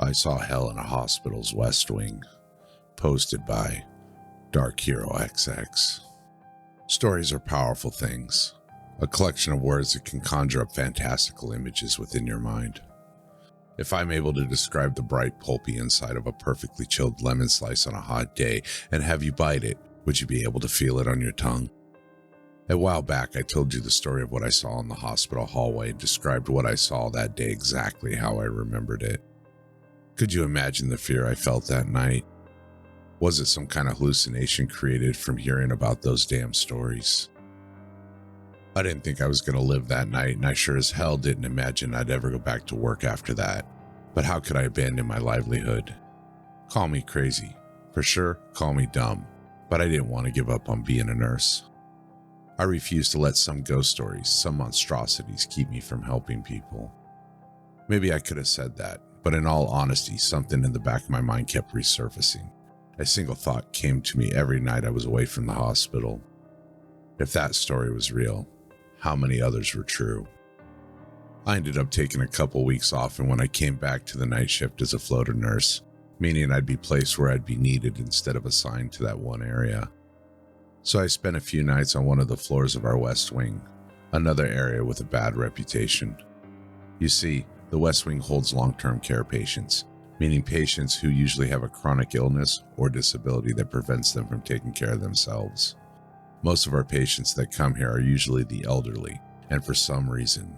I Saw Hell in a Hospital's West Wing, posted by Darkheroxx. Stories are powerful things, a collection of words that can conjure up fantastical images within your mind. If I'm able to describe the bright, pulpy inside of a perfectly chilled lemon slice on a hot day and have you bite it, would you be able to feel it on your tongue? A while back, I told you the story of what I saw in the hospital hallway and described what I saw that day exactly how I remembered it. Could you imagine the fear I felt that night? Was it some kind of hallucination created from hearing about those damn stories? I didn't think I was going to live that night, and I sure as hell didn't imagine I'd ever go back to work after that. But how could I abandon my livelihood? Call me crazy. For sure, call me dumb. But I didn't want to give up on being a nurse. I refused to let some ghost stories, some monstrosities keep me from helping people. Maybe I could have said that, but in all honesty, something in the back of my mind kept resurfacing. A single thought came to me every night I was away from the hospital. If that story was real, how many others were true? I ended up taking a couple weeks off, and when I came back to the night shift as a floater nurse, meaning I'd be placed where I'd be needed instead of assigned to that one area. So I spent a few nights on one of the floors of our West Wing, another area with a bad reputation. You see, the West Wing holds long-term care patients, meaning patients who usually have a chronic illness or disability that prevents them from taking care of themselves. Most of our patients that come here are usually the elderly, and for some reason,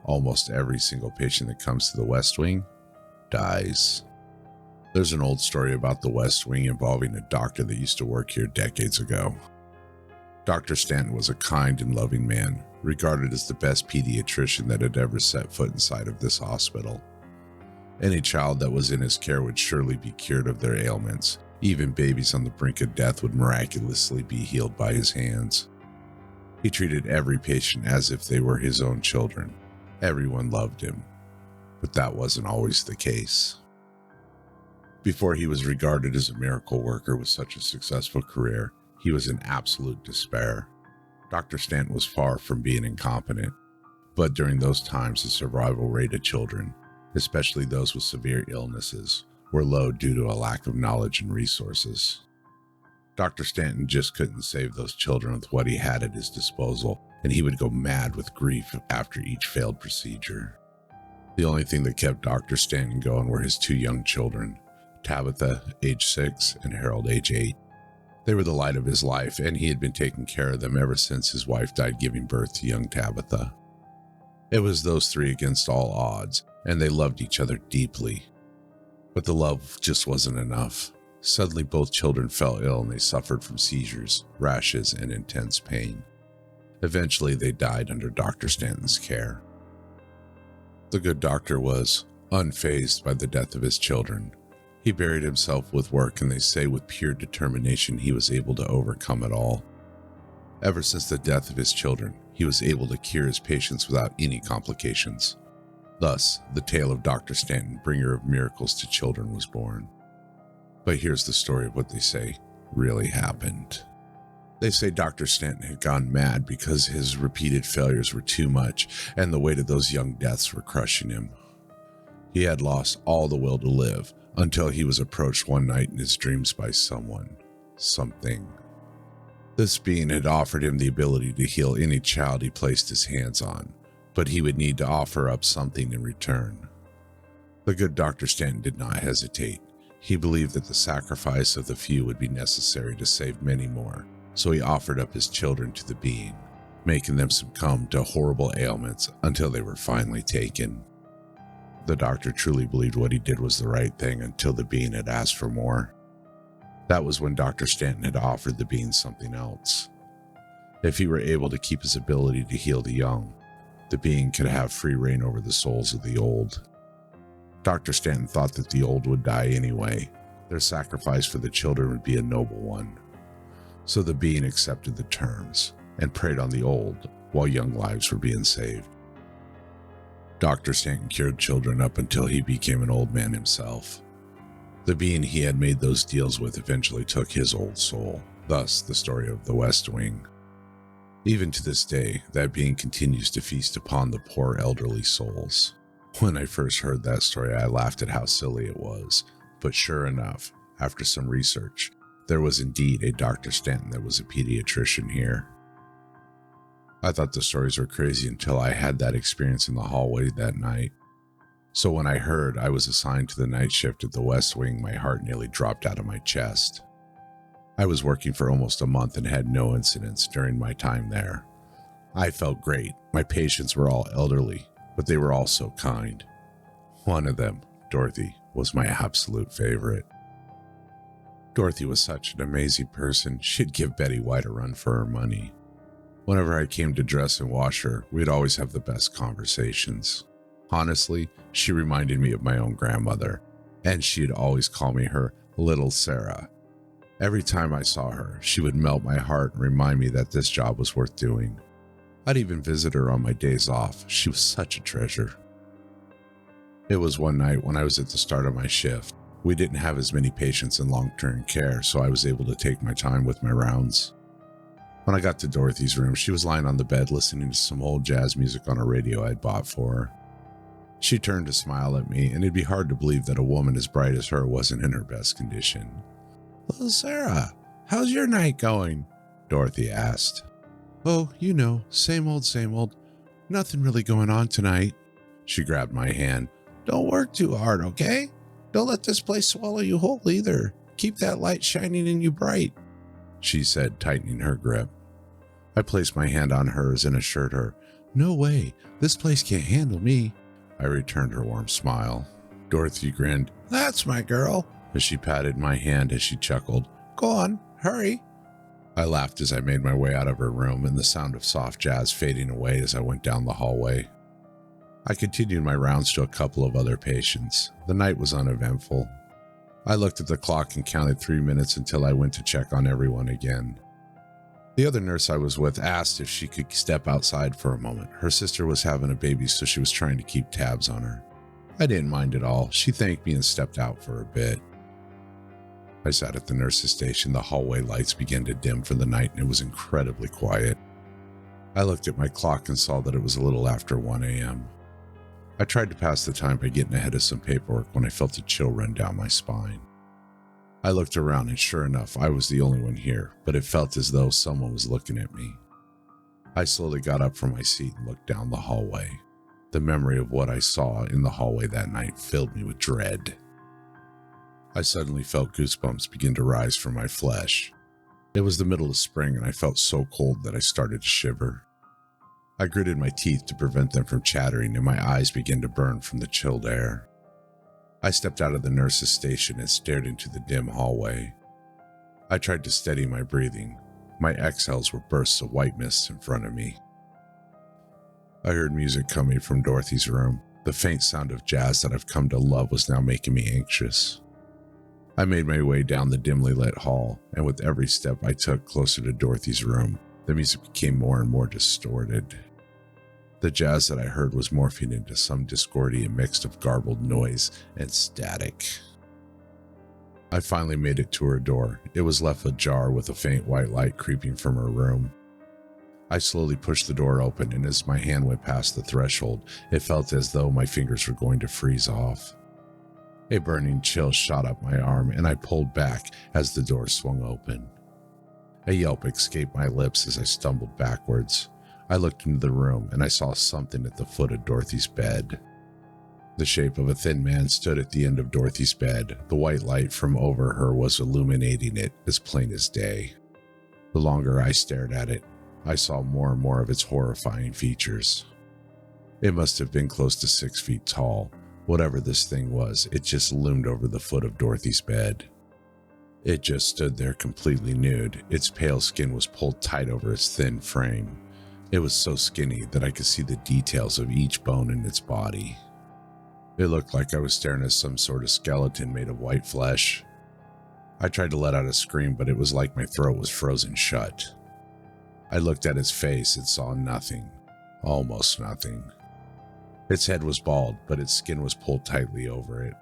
almost every single patient that comes to the West Wing dies. There's an old story about the West Wing involving a doctor that used to work here decades ago. Dr. Stanton was a kind and loving man, regarded as the best pediatrician that had ever set foot inside of this hospital. Any child that was in his care would surely be cured of their ailments. Even babies on the brink of death would miraculously be healed by his hands. He treated every patient as if they were his own children. Everyone loved him, but that wasn't always the case. Before he was regarded as a miracle worker with such a successful career, he was in absolute despair. Dr. Stanton was far from being incompetent, but during those times the survival rate of children, especially those with severe illnesses, were low due to a lack of knowledge and resources. Dr. Stanton just couldn't save those children with what he had at his disposal, and he would go mad with grief after each failed procedure. The only thing that kept Dr. Stanton going were his two young children, Tabitha, age 6, and Harold, age 8. They were the light of his life, and he had been taking care of them ever since his wife died giving birth to young Tabitha. It was those three against all odds, and they loved each other deeply. But the love just wasn't enough. Suddenly both children fell ill and they suffered from seizures, rashes, and intense pain. Eventually they died under Dr. Stanton's care. The good doctor was unfazed by the death of his children. He buried himself with work, and they say with pure determination he was able to overcome it all. Ever since the death of his children, he was able to cure his patients without any complications. Thus, the tale of Dr. Stanton, bringer of miracles to children, was born. But here's the story of what they say really happened. They say Dr. Stanton had gone mad because his repeated failures were too much, and the weight of those young deaths were crushing him. He had lost all the will to live, until he was approached one night in his dreams by something. This being had offered him the ability to heal any child he placed his hands on, but he would need to offer up something in return. The good Dr. Stanton did not hesitate. He believed that the sacrifice of the few would be necessary to save many more, so he offered up his children to the being, making them succumb to horrible ailments until they were finally taken. The doctor truly believed what he did was the right thing until the being had asked for more. That was when Dr. Stanton had offered the being something else. If he were able to keep his ability to heal the young, the being could have free reign over the souls of the old. Dr. Stanton thought that the old would die anyway. Their sacrifice for the children would be a noble one. So the being accepted the terms and preyed on the old while young lives were being saved. Dr. Stanton cured children up until he became an old man himself. The being he had made those deals with eventually took his old soul, thus the story of the West Wing. Even to this day, that being continues to feast upon the poor elderly souls. When I first heard that story, I laughed at how silly it was, but sure enough, after some research, there was indeed a Dr. Stanton that was a pediatrician here. I thought the stories were crazy until I had that experience in the hallway that night. So when I heard I was assigned to the night shift at the West Wing, my heart nearly dropped out of my chest. I was working for almost a month and had no incidents during my time there. I felt great. My patients were all elderly, but they were all so kind. One of them, Dorothy, was my absolute favorite. Dorothy was such an amazing person. She'd give Betty White a run for her money. Whenever I came to dress and wash her, we'd always have the best conversations. Honestly, she reminded me of my own grandmother, and she'd always call me her Little Sarah. Every time I saw her, she would melt my heart and remind me that this job was worth doing. I'd even visit her on my days off. She was such a treasure. It was one night when I was at the start of my shift. We didn't have as many patients in long-term care, so I was able to take my time with my rounds. When I got to Dorothy's room, she was lying on the bed listening to some old jazz music on a radio I'd bought for her. She turned to smile at me, and it'd be hard to believe that a woman as bright as her wasn't in her best condition. "Little Sarah, how's your night going?" Dorothy asked. "Oh, you know, same old, same old. Nothing really going on tonight." She grabbed my hand. "Don't work too hard, okay? Don't let this place swallow you whole either. Keep that light shining in you bright," she said, tightening her grip. I placed my hand on hers and assured her, "No way, this place can't handle me." I returned her warm smile. Dorothy grinned. "That's my girl," as she patted my hand as she chuckled. "Go on, hurry." I laughed as I made my way out of her room and the sound of soft jazz fading away as I went down the hallway. I continued my rounds to a couple of other patients. The night was uneventful. I looked at the clock and counted 3 minutes until I went to check on everyone again. The other nurse I was with asked if she could step outside for a moment. Her sister was having a baby, so she was trying to keep tabs on her. I didn't mind at all. She thanked me and stepped out for a bit. I sat at the nurse's station. The hallway lights began to dim for the night, and it was incredibly quiet. I looked at my clock and saw that it was a little after 1 a.m. I tried to pass the time by getting ahead of some paperwork when I felt a chill run down my spine. I looked around, and sure enough, I was the only one here, but it felt as though someone was looking at me. I slowly got up from my seat and looked down the hallway. The memory of what I saw in the hallway that night filled me with dread. I suddenly felt goosebumps begin to rise from my flesh. It was the middle of spring, and I felt so cold that I started to shiver. I gritted my teeth to prevent them from chattering, and my eyes began to burn from the chilled air. I stepped out of the nurse's station and stared into the dim hallway. I tried to steady my breathing. My exhales were bursts of white mist in front of me. I heard music coming from Dorothy's room. The faint sound of jazz that I've come to love was now making me anxious. I made my way down the dimly lit hall, and with every step I took closer to Dorothy's room, the music became more and more distorted. The jazz that I heard was morphing into some discordian mix of garbled noise and static. I finally made it to her door. It was left ajar with a faint white light creeping from her room. I slowly pushed the door open, and as my hand went past the threshold, it felt as though my fingers were going to freeze off. A burning chill shot up my arm, and I pulled back as the door swung open. A yelp escaped my lips as I stumbled backwards. I looked into the room, and I saw something at the foot of Dorothy's bed. The shape of a thin man stood at the end of Dorothy's bed. The white light from over her was illuminating it as plain as day. The longer I stared at it, I saw more and more of its horrifying features. It must have been close to 6 feet tall. Whatever this thing was, it just loomed over the foot of Dorothy's bed. It just stood there completely nude. Its pale skin was pulled tight over its thin frame. It was so skinny that I could see the details of each bone in its body. It looked like I was staring at some sort of skeleton made of white flesh. I tried to let out a scream, but it was like my throat was frozen shut. I looked at its face and saw nothing. Almost nothing. Its head was bald, but its skin was pulled tightly over it.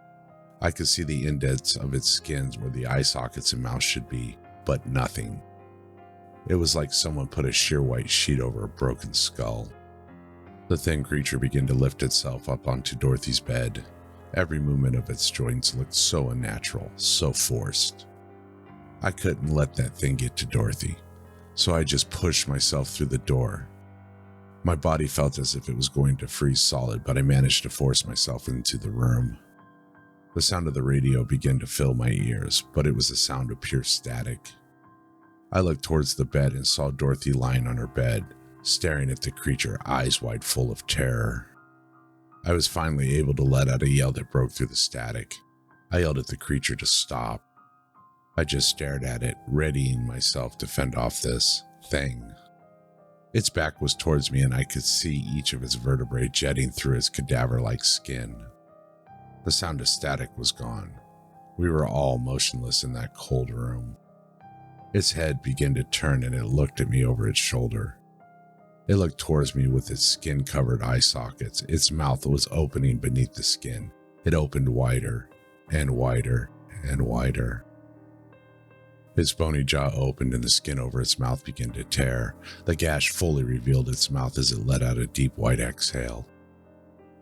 I could see the indents of its skin where the eye sockets and mouth should be, but nothing. It was like someone put a sheer white sheet over a broken skull. The thin creature began to lift itself up onto Dorothy's bed. Every movement of its joints looked so unnatural, so forced. I couldn't let that thing get to Dorothy, so I just pushed myself through the door. My body felt as if it was going to freeze solid, but I managed to force myself into the room. The sound of the radio began to fill my ears, but it was the sound of pure static. I looked towards the bed and saw Dorothy lying on her bed, staring at the creature, eyes wide full of terror. I was finally able to let out a yell that broke through the static. I yelled at the creature to stop. I just stared at it, readying myself to fend off this thing. Its back was towards me and I could see each of its vertebrae jetting through its cadaver-like skin. The sound of static was gone. We were all motionless in that cold room. Its head began to turn and it looked at me over its shoulder. It looked towards me with its skin-covered eye sockets. Its mouth was opening beneath the skin. It opened wider and wider and wider. Its bony jaw opened and the skin over its mouth began to tear. The gash fully revealed its mouth as it let out a deep white exhale.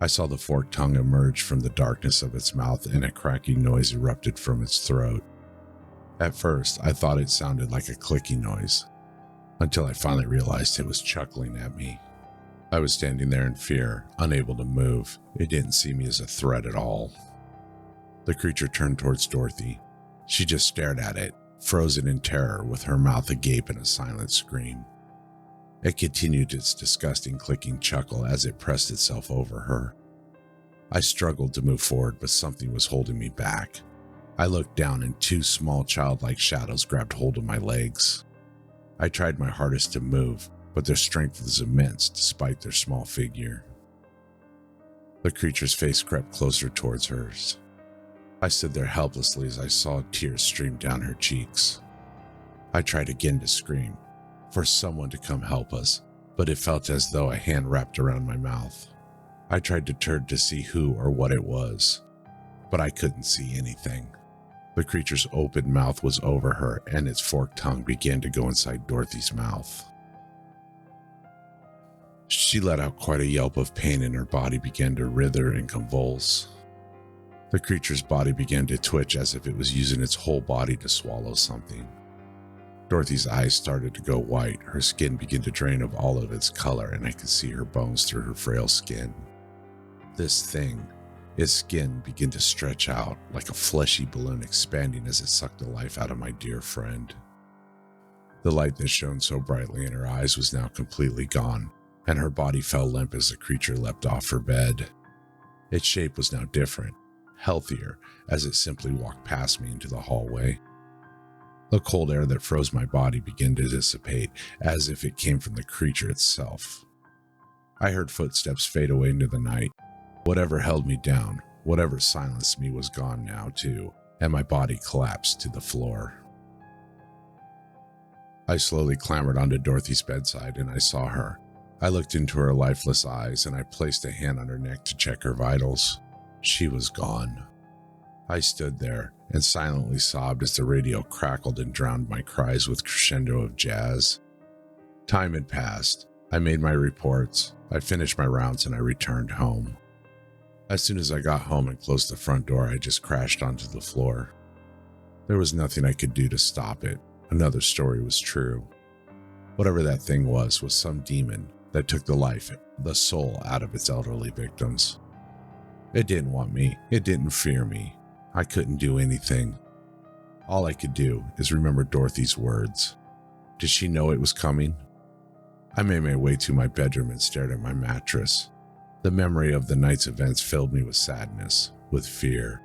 I saw the forked tongue emerge from the darkness of its mouth and a cracking noise erupted from its throat. At first, I thought it sounded like a clicking noise, until I finally realized it was chuckling at me. I was standing there in fear, unable to move. It didn't see me as a threat at all. The creature turned towards Dorothy. She just stared at it, frozen in terror with her mouth agape in a silent scream. It continued its disgusting clicking chuckle as it pressed itself over her. I struggled to move forward, but something was holding me back. I looked down and two small childlike shadows grabbed hold of my legs. I tried my hardest to move, but their strength was immense despite their small figure. The creature's face crept closer towards hers. I stood there helplessly as I saw tears stream down her cheeks. I tried again to scream, for someone to come help us, but it felt as though a hand wrapped around my mouth. I tried to turn to see who or what it was, but I couldn't see anything. The creature's open mouth was over her, and its forked tongue began to go inside Dorothy's mouth. She let out quite a yelp of pain and her body began to writhe and convulse. The creature's body began to twitch as if it was using its whole body to swallow something. Dorothy's eyes started to go white, her skin began to drain of all of its color, and I could see her bones through her frail skin. This thing, its skin began to stretch out like a fleshy balloon, expanding as it sucked the life out of my dear friend. The light that shone so brightly in her eyes was now completely gone, and her body fell limp as the creature leapt off her bed. Its shape was now different, healthier, as it simply walked past me into the hallway. The cold air that froze my body began to dissipate, as if it came from the creature itself. I heard footsteps fade away into the night. Whatever held me down, whatever silenced me was gone now too, and my body collapsed to the floor. I slowly clambered onto Dorothy's bedside and I saw her. I looked into her lifeless eyes and I placed a hand on her neck to check her vitals. She was gone. I stood there and silently sobbed as the radio crackled and drowned my cries with crescendo of jazz. Time had passed. I made my reports. I finished my rounds and I returned home. As soon as I got home and closed the front door, I just crashed onto the floor. There was nothing I could do to stop it. Another story was true. Whatever that thing was some demon that took the soul out of its elderly victims. It didn't want me. It didn't fear me. I couldn't do anything. All I could do is remember Dorothy's words. Did she know it was coming? I made my way to my bedroom and stared at my mattress. The memory of the night's events filled me with sadness, with fear.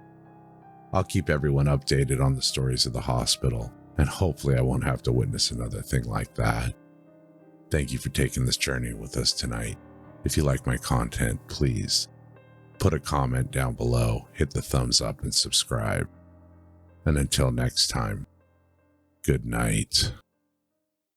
I'll keep everyone updated on the stories of the hospital, and hopefully I won't have to witness another thing like that. Thank you for taking this journey with us tonight. If you like my content, please put a comment down below, hit the thumbs up, and subscribe. And until next time, good night.